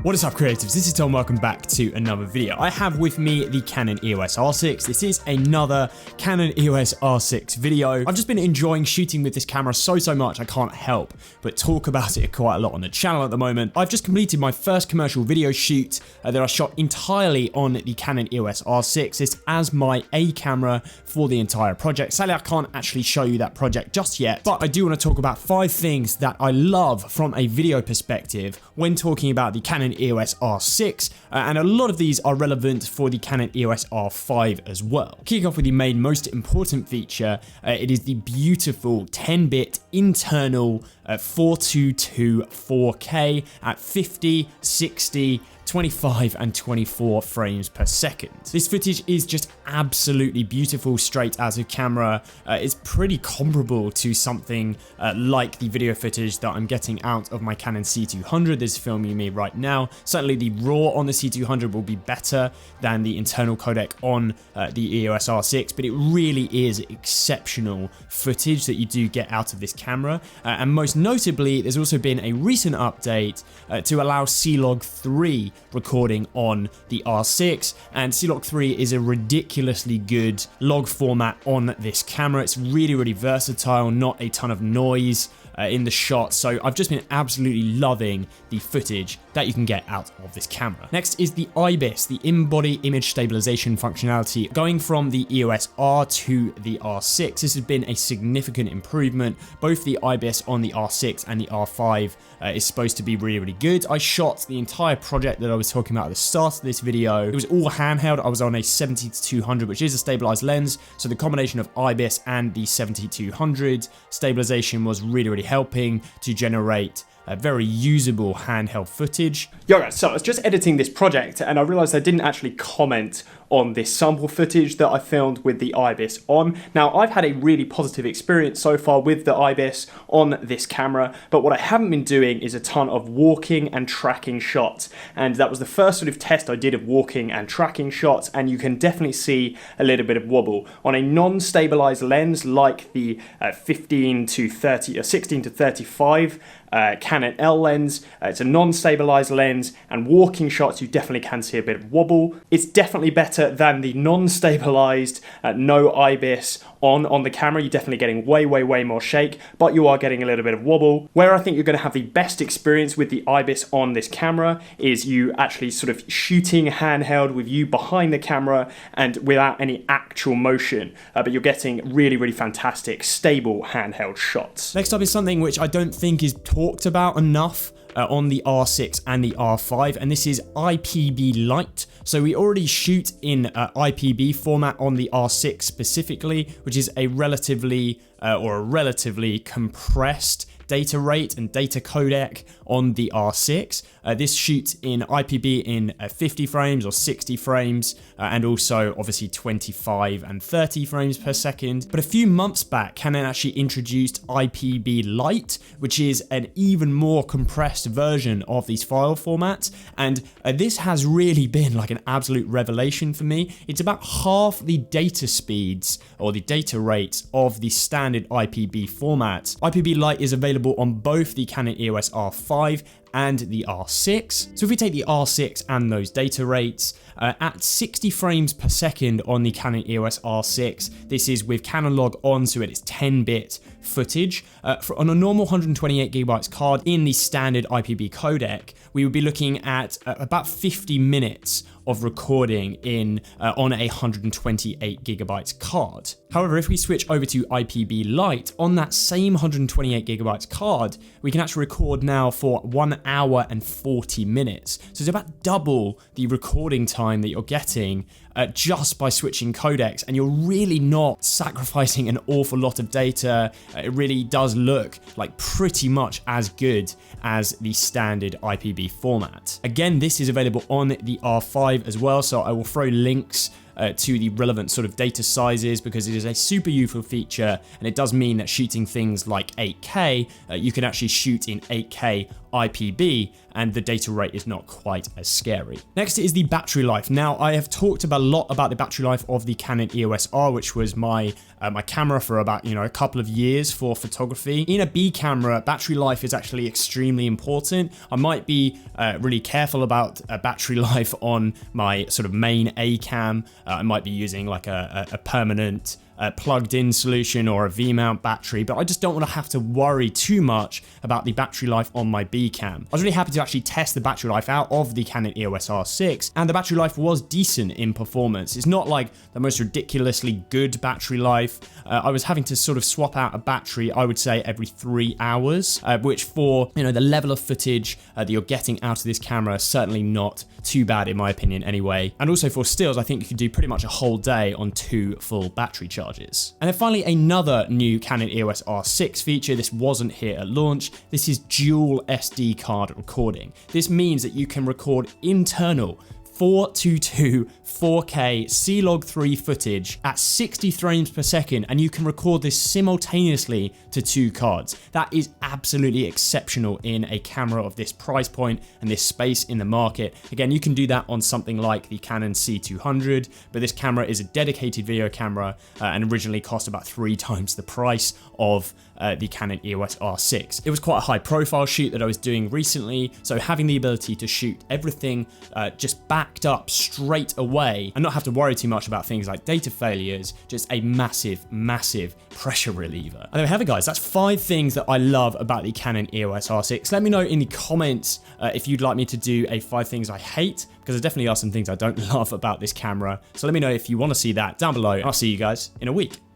What is up, creatives? This is Tom. Welcome back to another video. I have with me the Canon EOS R6. This is another Canon EOS R6 video. I've just been enjoying shooting with this camera so much I can't help but talk about it quite a lot on the channel at the moment. I've just completed my first commercial video shoot that I shot entirely on the Canon EOS R6. It's as my A camera for the entire project. Sadly, I can't actually show you that project just yet, but I do want to talk about 5 things that I love from a video perspective when talking about the Canon EOS R6, and a lot of these are relevant for the Canon EOS R5 as well. Kicking off with the main most important feature, it is the beautiful 10-bit internal 422 4K at 50, 60, 25 and 24 frames per second. This footage is just absolutely beautiful straight out of camera. It's pretty comparable to something like the video footage that I'm getting out of my Canon C200 that's filming me right now. Certainly the RAW on the C200 will be better than the internal codec on the EOS R6, but it really is exceptional footage that you do get out of this camera. And most notably, there's also been a recent update to allow C-Log 3 recording on the R6, and C-Log 3 is a ridiculously good log format on this camera. It's really versatile, not a ton of noise in the shot, so I've just been absolutely loving the footage that you can get out of this camera. Next is the IBIS, the in-body image stabilization functionality. Going from the EOS R to the R6, this has been a significant improvement. Both the IBIS on the R6 and the R5 is supposed to be really good. I shot the entire project that I was talking about at the start of this video. It was all handheld. I was on a 70-200, which is a stabilized lens, so the combination of IBIS and the 70-200 stabilization was really helping to generate very usable handheld footage. Yo guys, so I was just editing this project and I realized I didn't actually comment on this sample footage that I filmed with the IBIS on. Now, I've had a really positive experience so far with the IBIS on this camera, but what I haven't been doing is a ton of walking and tracking shots. And that was the first sort of test I did of walking and tracking shots, and you can definitely see a little bit of wobble. On a non-stabilized lens like the 15 to 30 or 16 to 35 Canon L lens, it's a non-stabilized lens, and walking shots you definitely can see a bit of wobble. It's definitely better than the non-stabilized no IBIS on the camera. You're definitely getting way more shake, but you are getting a little bit of wobble. Where I think you're going to have the best experience with the IBIS on this camera is you actually sort of shooting handheld with you behind the camera and without any actual motion, but you're getting really fantastic stable handheld shots. Next up is something which I don't think is talked about enough on the R6 and the R5, and this is IPB Light. So we already shoot in IPB format on the R6 specifically, which is a relatively compressed data rate and data codec on the R6. This shoots in IPB in 50 frames or 60 frames, and also obviously 25 and 30 frames per second. But a few months back, Canon actually introduced IPB Light, which is an even more compressed version of these file formats, and this has really been like an absolute revelation for me. It's about half the data speeds or the data rates of the standard IPB format. IPB Light is available on both the Canon EOS R5 and the R6. So if we take the R6 and those data rates, at 60 frames per second on the Canon EOS R6, this is with Canon log on, so it is 10-bit footage. On a normal 128GB card in the standard IPB codec, we would be looking at about 50 minutes of recording on a 128GB card. However, if we switch over to IPB Light, on that same 128GB card, we can actually record now for 1 hour and 40 minutes. So it's about double the recording time that you're getting just by switching codecs, and you're really not sacrificing an awful lot of data. It really does look like pretty much as good as the standard IPB format. Again, this is available on the R5 as well, so I will throw links to the relevant sort of data sizes, because it is a super useful feature, and it does mean that shooting things like 8K, you can actually shoot in 8K IPB, and the data rate is not quite as scary. Next is the battery life. Now, I have talked a lot about the battery life of the Canon EOS R, which was my camera for about, a couple of years for photography. In a B camera, battery life is actually extremely important. I might be really careful about battery life on my sort of main A cam. I might be using like a permanent plugged in solution or a V-mount battery, but I just don't want to have to worry too much about the battery life on my B cam. I was really happy to actually test the battery life out of the Canon EOS R6, and the battery life was decent in performance. It's not like the most ridiculously good battery life. I was having to sort of swap out a battery, I would say, every 3 hours, which for the level of footage that you're getting out of this camera, certainly not too bad in my opinion anyway. And also for stills, I think you could do pretty much a whole day on 2 full battery charges. And then finally, another new Canon EOS R6 feature. This wasn't here at launch. This is dual SD card recording. This means that you can record internal 422 4K C-Log3 footage at 60 frames per second, and you can record this simultaneously to 2 cards. That is absolutely exceptional in a camera of this price point and this space in the market. Again, you can do that on something like the Canon C200, but this camera is a dedicated video camera and originally cost about 3 times the price of the Canon EOS R6. It was quite a high profile shoot that I was doing recently, so having the ability to shoot everything just backed up straight away and not have to worry too much about things like data failures, just a massive pressure reliever. And there we have it, guys. That's 5 things that I love about the Canon EOS R6. Let me know in the comments if you'd like me to do a 5 things I hate, because there definitely are some things I don't love about this camera. So let me know if you want to see that down below, and I'll see you guys in a week.